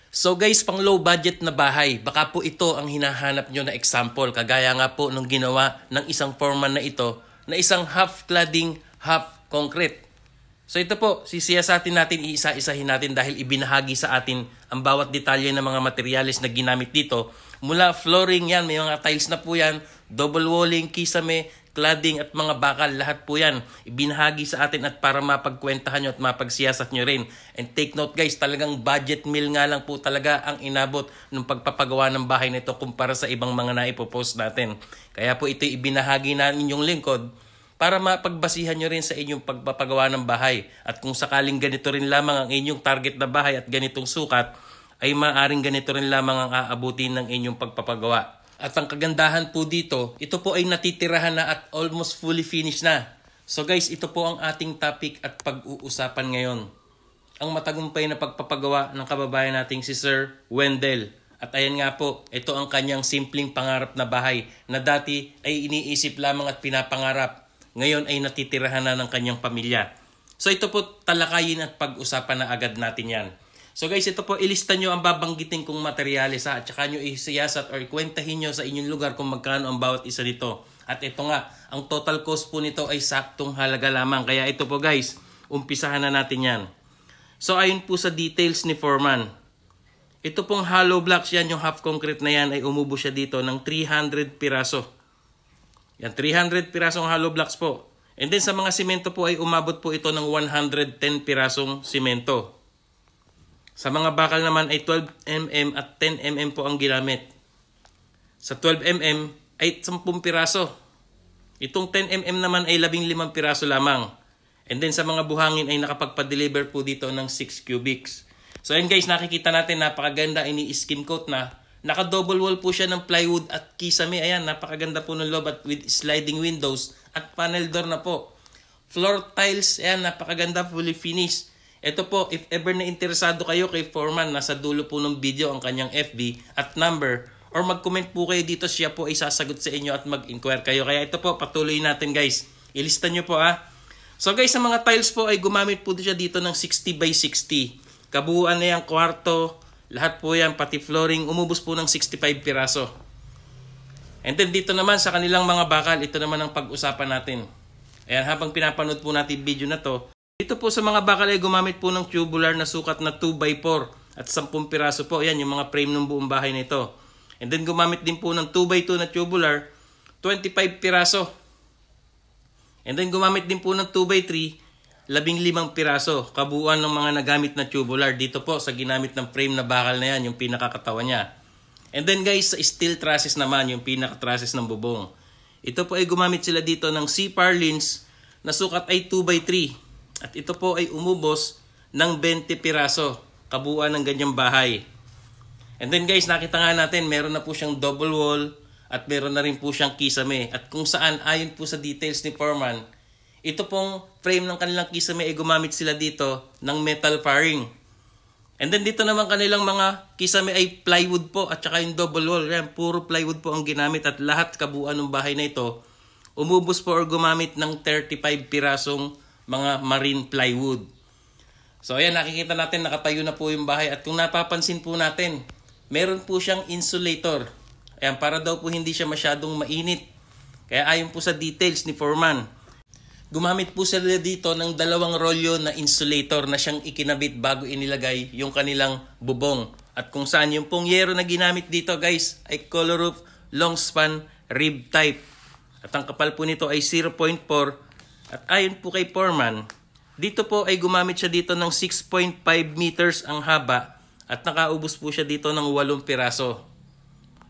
So guys, pang low budget na bahay, baka po ito ang hinahanap nyo na example. Kagaya nga po nung ginawa ng isang foreman na ito, na isang half cladding, half concrete. So ito po, sisiyasatin natin, iisa-isahin natin dahil ibinahagi sa atin ang bawat detalye ng mga materyales na ginamit dito. Mula flooring yan, may mga tiles na po yan, double walling, kisame, cladding at mga bakal, lahat po yan ibinahagi sa atin at para mapagkwentahan nyo at mapagsiyasat nyo rin. And take note guys, talagang budget meal nga lang po talaga ang inabot ng pagpapagawa ng bahay nito kumpara sa ibang mga naipopost natin. Kaya po ito ibinahagi na inyong lingkod para mapagbasihan nyo rin sa inyong pagpapagawa ng bahay. At kung sakaling ganito rin lamang ang inyong target na bahay at ganitong sukat, ay maaaring ganito rin lamang ang aabutin ng inyong pagpapagawa. At ang kagandahan po dito, ito po ay natitirahan na at almost fully finished na. So guys, ito po ang ating topic at pag-uusapan ngayon. Ang matagumpay na pagpapagawa ng kababayan nating si Sir Wendell. At ayan nga po, ito ang kanyang simpleng pangarap na bahay na dati ay iniisip lamang at pinapangarap. Ngayon ay natitirahan na ng kanyang pamilya. So ito po talakayin at pag-usapan na agad natin yan. So guys, ito po ilista nyo ang babanggitin kong materyales at saka nyo isiyasat or ikwentahin nyo sa inyong lugar kung magkano ang bawat isa nito. At ito nga, ang total cost po nito ay saktong halaga lamang. Kaya ito po guys, umpisahan na natin yan. So ayon po sa details ni Foreman, ito pong hollow blocks yan, yung half concrete na yan ay umubo siya dito ng 300 piraso. Yan, 300 pirasong hollow blocks po. And then sa mga simento po ay umabot po ito ng 110 pirasong simento. Sa mga bakal naman ay 12mm at 10mm po ang ginamit. Sa 12mm ay 10 piraso. Itong 10mm naman ay 15 piraso lamang. And then sa mga buhangin ay nakapagpa-deliver po dito ng 6 cubics. So ayun guys, nakikita natin napakaganda, ini-skim coat na. Naka-double wall po siya ng plywood at kisame. Ayan, napakaganda po ng loob at with sliding windows at panel door na po. Floor tiles, ayan, napakaganda, fully finished. Ito po, if ever na interesado kayo kay Foreman, nasa dulo po ng video ang kanyang FB at number, or mag-comment po kayo dito, siya po ay sasagot sa inyo at mag-inquire kayo. Kaya ito po, patuloy natin guys. Ilista nyo po So guys, sa mga tiles po ay gumamit po siya dito ng 60 by 60. Kabuuan na yung kwarto, lahat po yan, pati flooring, umubos po ng 65 piraso. And then dito naman sa kanilang mga bakal, ito naman ang pag-usapan natin. Ayan, habang pinapanood po natin video na to, dito po sa mga bakal ay gumamit po ng tubular na sukat na 2x4 at 10 piraso po. Ayan, yung mga frame ng buong bahay nito. And then gumamit din po ng 2x2 na tubular, 25 piraso. And then gumamit din po ng 2x3, 15 piraso. Kabuuan ng mga nagamit na tubular. Dito po sa ginamit ng frame na bakal na yan, yung pinakakatawan niya. And then guys, sa steel trusses naman, yung pinaka-trusses ng bubong. Ito po ay gumamit sila dito ng C-Parlins na sukat ay 2x3. At ito po ay umubos ng 20 piraso. Kabuuan ng ganyang bahay. And then guys, nakita nga natin, meron na po siyang double wall at meron na rin po siyang kisame. At kung saan, ayon po sa details ni Foreman, ito pong frame ng kanilang kisame ay gumamit sila dito ng metal faring. And then dito naman kanilang mga kisame ay plywood po at saka yung double wall. Yan, puro plywood po ang ginamit at lahat kabuuan ng bahay na ito, umubos po or gumamit ng 35 pirasong mga marine plywood. So ayan, nakikita natin nakatayo na po yung bahay at kung napapansin po natin, meron po siyang insulator. Ayan, para daw po hindi siya masyadong mainit. Kaya ayon po sa details ni Foreman, gumamit po sila dito ng 2 rolyo na insulator na siyang ikinabit bago inilagay yung kanilang bubong. At kung saan yung pong yero na ginamit dito guys ay color roof long span rib type. At ang kapal po nito ay 0.4. At ayon po kay Foreman, dito po ay gumamit siya dito ng 6.5 meters ang haba at nakaubos po siya dito ng 8 piraso.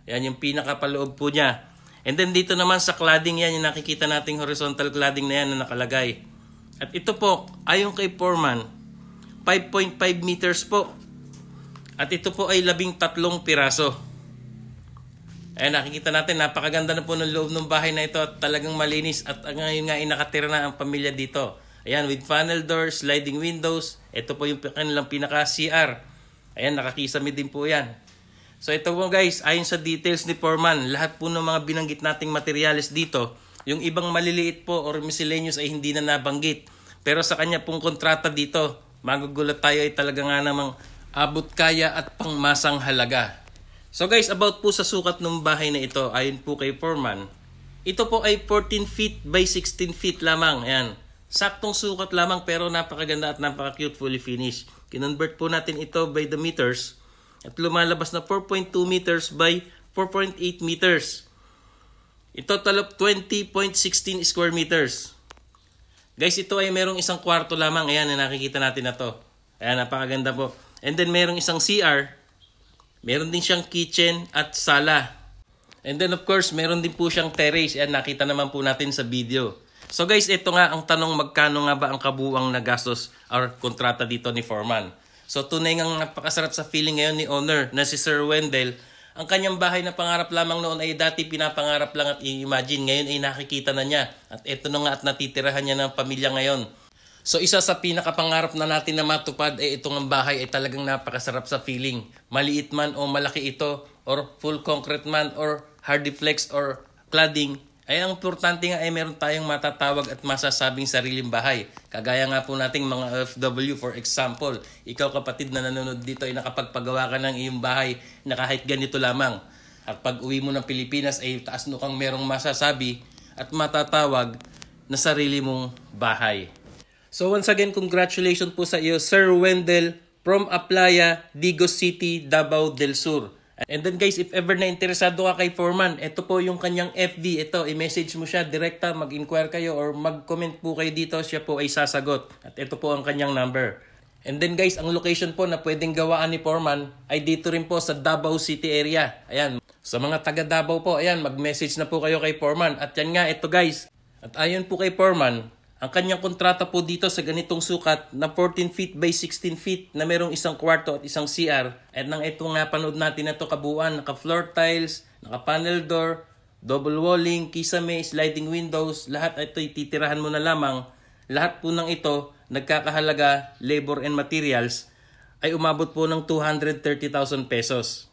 Yan yung pinakapaloob po niya. And then dito naman sa cladding yan, yung nakikita nating horizontal cladding na yan na nakalagay. At ito po, ayon kay Foreman, 5.5 meters po. At ito po ay 13 piraso. Ayan, nakikita natin, napakaganda na po ng loob ng bahay na ito at talagang malinis at ngayon nga nakatira na ang pamilya dito. Ayan, with panel doors, sliding windows, ito po yung kanilang pinaka-CR. Ayan, nakakisame din po yan. So ito po guys, ayon sa details ni Foreman, lahat po ng mga binanggit nating materyales dito, yung ibang maliliit po or miscellaneous ay hindi na nabanggit. Pero sa kanya pong kontrata dito, magugulat tayo ay talaga nga namang abot kaya at pangmasang halaga. So guys, about po sa sukat ng bahay na ito, ayon po kay Foreman, ito po ay 14 feet by 16 feet lamang. Ayan. Saktong sukat lamang pero napakaganda at napaka-cute, fully finished. Kinonvert po natin ito by the meters at lumalabas na 4.2 meters by 4.8 meters. Ito total of 20.16 square meters. Guys, ito ay merong isang kwarto lamang. Ayan, nakikita natin na to. Ayan, napakaganda po. And then merong isang CR. Meron din siyang kitchen at sala. And then of course, meron din po siyang terrace. Ayan, nakita naman po natin sa video. So guys, ito nga ang tanong, magkano nga ba ang kabuuang na gastos or kontrata dito ni Foreman. So tunay ngang napakasarap sa feeling ngayon ni owner na si Sir Wendell. Ang kanyang bahay na pangarap lamang noon ay dati pinapangarap lang at i-imagine. Ngayon ay nakikita na niya. At ito na nga at natitirahan niya ng pamilya ngayon. So isa sa pinakapangarap na natin na matupad ay itong bahay ay talagang napakasarap sa feeling. Maliit man o malaki ito or full concrete man or hardiflex or cladding. Ay ang importante nga ay meron tayong matatawag at masasabing sariling bahay. Kagaya nga po nating mga OFW, for example. Ikaw kapatid na nanonood dito ay nakapagpagawa ka ng iyong bahay na kahit ganito lamang. At pag uwi mo ng Pilipinas ay taas no kang merong masasabi at matatawag na sarili mong bahay. So once again, congratulations po sa iyo, Sir Wendell from Aplaya, Digos City, Davao del Sur. And then guys, if ever na interesado ka kay Foreman, ito po yung kanyang FB. Ito, i-message mo siya direkta, mag-inquire kayo or mag-comment po kayo dito. Siya po ay sasagot. At ito po ang kanyang number. And then guys, ang location po na pwedeng gawaan ni Foreman ay dito rin po sa Davao City area. Ayan, sa mga taga Davao po, ayan, mag-message na po kayo kay Foreman. At yan nga, ito guys. At ayon po kay Foreman, ang kanyang kontrata po dito sa ganitong sukat na 14 feet by 16 feet na merong isang kwarto at isang CR. At nang ito nga panood natin na ito kabuuan, naka-floor tiles, naka-panel door, double walling, kisame, sliding windows, lahat ito ititirahan mo na lamang. Lahat po ng ito, nagkakahalaga, labor and materials, ay umabot po ng 230,000 pesos.